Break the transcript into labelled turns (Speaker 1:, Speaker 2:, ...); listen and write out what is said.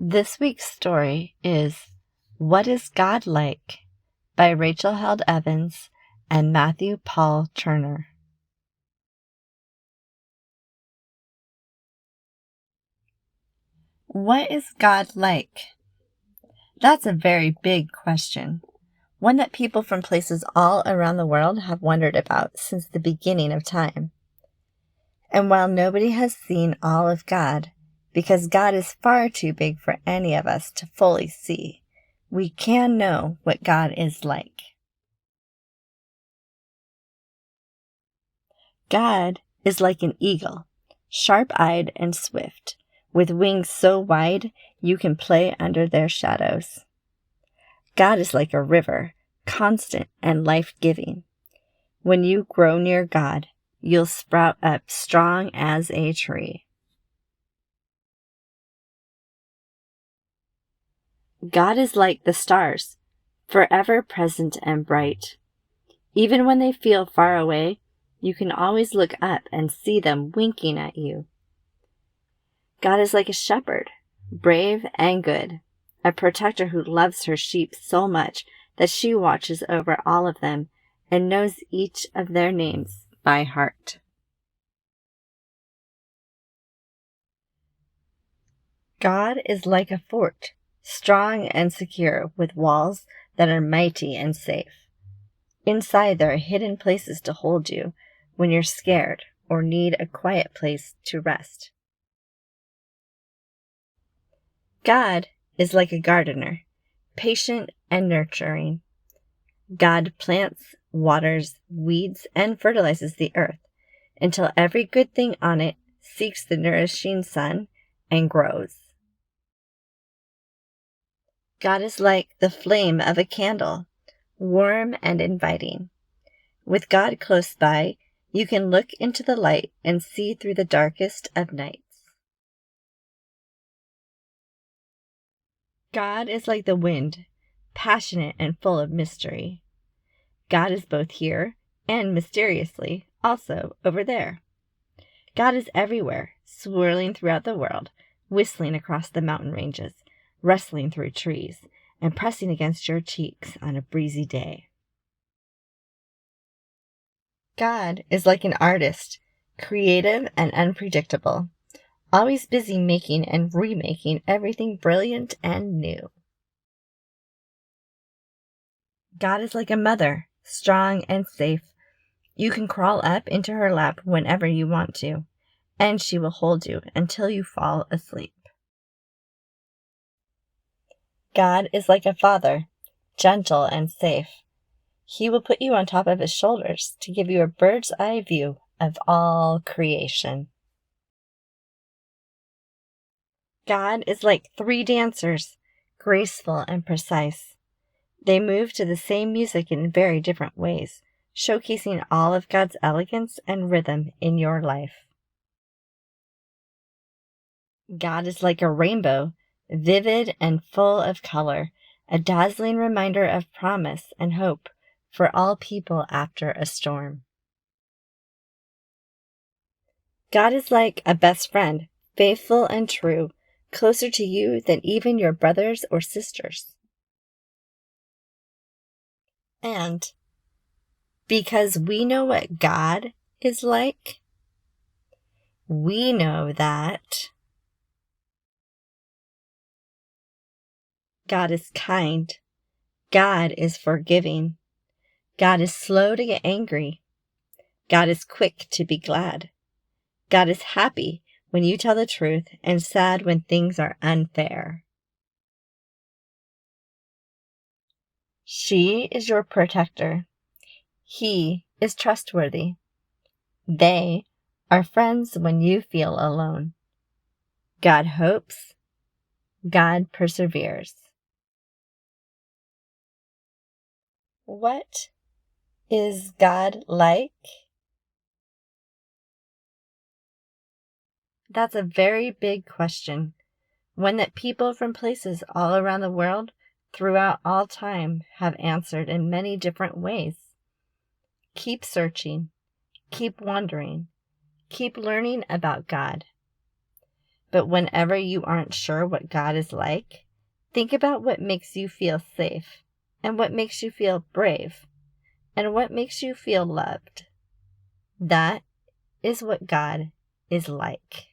Speaker 1: This week's story is What is God Like? By Rachel Held Evans and Matthew Paul Turner. What is God like? That's a very big question, one that people from places all around the world have wondered about since the beginning of time. And while nobody has seen all of God, because God is far too big for any of us to fully see, we can know what God is like. God is like an eagle, sharp-eyed and swift, with wings so wide you can play under their shadows. God is like a river, constant and life-giving. When you grow near God, you'll sprout up strong as a tree. God is like the stars, forever present and bright. Even when they feel far away, you can always look up and see them winking at you. God is like a shepherd, brave and good, a protector who loves her sheep so much that she watches over all of them and knows each of their names by heart. God is like a fort, strong and secure, with walls that are mighty and safe. Inside there are hidden places to hold you when you're scared or need a quiet place to rest. God is like a gardener, patient and nurturing. God plants, waters, weeds, and fertilizes the earth until every good thing on it seeks the nourishing sun and grows. God is like the flame of a candle, warm and inviting. With God close by, you can look into the light and see through the darkest of nights. God is like the wind, passionate and full of mystery. God is both here and mysteriously also over there. God is everywhere, swirling throughout the world, whistling across the mountain ranges, rustling through trees, and pressing against your cheeks on a breezy day. God is like an artist, creative and unpredictable, always busy making and remaking everything brilliant and new. God is like a mother, strong and safe. You can crawl up into her lap whenever you want to, and she will hold you until you fall asleep. God is like a father, gentle and safe. He will put you on top of his shoulders to give you a bird's eye view of all creation. God is like three dancers, graceful and precise. They move to the same music in very different ways, showcasing all of God's elegance and rhythm in your life. God is like a rainbow, vivid and full of color, a dazzling reminder of promise and hope for all people after a storm. God is like a best friend, faithful and true, closer to you than even your brothers or sisters. And because we know what God is like, we know that God is kind, God is forgiving, God is slow to get angry, God is quick to be glad, God is happy when you tell the truth and sad when things are unfair. She is your protector. He is trustworthy. They are friends when you feel alone. God hopes. God perseveres. What is God like? That's a very big question, one that people from places all around the world throughout all time have answered in many different ways. Keep searching, keep wondering, keep learning about God. But whenever you aren't sure what God is like, think about what makes you feel safe, and what makes you feel brave, and what makes you feel loved. That is what God is like.